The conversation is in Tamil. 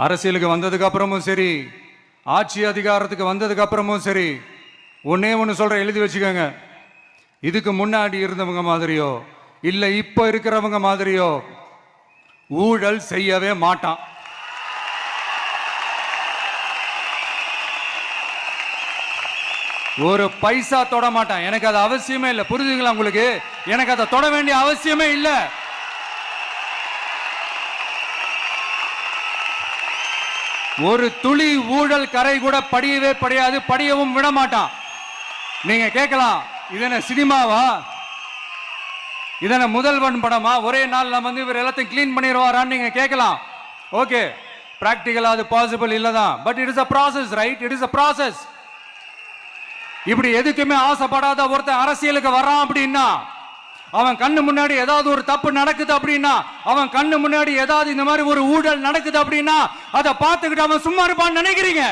அரசியலுக்கு வந்ததுக்கு அப்புறமும் சரி, ஆட்சி அதிகாரத்துக்கு வந்ததுக்கு அப்புறமும் சரி, ஒன்னே ஒன்று சொல்ற, எழுதி வச்சுக்கோங்க. இதுக்கு முன்னாடி இருந்தவங்க மாதிரியோ இல்ல இப்ப இருக்கிறவங்க மாதிரியோ ஊழல் செய்யவே மாட்டான். ஒரு பைசா தொட மாட்டான். எனக்கு அது அவசியமே இல்லை. புரிஞ்சுங்களா உங்களுக்கு? எனக்கு அதை தொட வேண்டிய அவசியமே இல்லை. ஒரு துளி ஊழல் கரை கூட படியவே படியாது, படியவும் விட மாட்டான். நீங்க கேட்கலாம், இது என்ன சினிமாவா, இதன முதல்வன் படமா, ஒரே நாள் நம்ம இவர் எல்லாத்தையும் கிளீன் பண்ணிடுவாரான்னு நீங்க கேட்கலாம். ஓகே, பிராக்டிகலா அது பாசிபிள் இல்லதான். But it is a process, right? It is a process. இப்படி எதுக்குமே ஆசைப்படாத ஒருத்தன் அரசியலுக்கு வரான் அப்படின்னா, அவன் கண்ணு முன்னாடி ஏதாவது ஒரு தப்பு நடக்குது அப்படின்னா, அவன் கண்ணு முன்னாடி ஏதாவது இந்த மாதிரி ஒரு ஊழல் நடக்குது அப்படின்னா, அதை பார்த்துக்கிட்டு அவன் சும்மா இருப்பான்னு நினைக்கிறீங்க?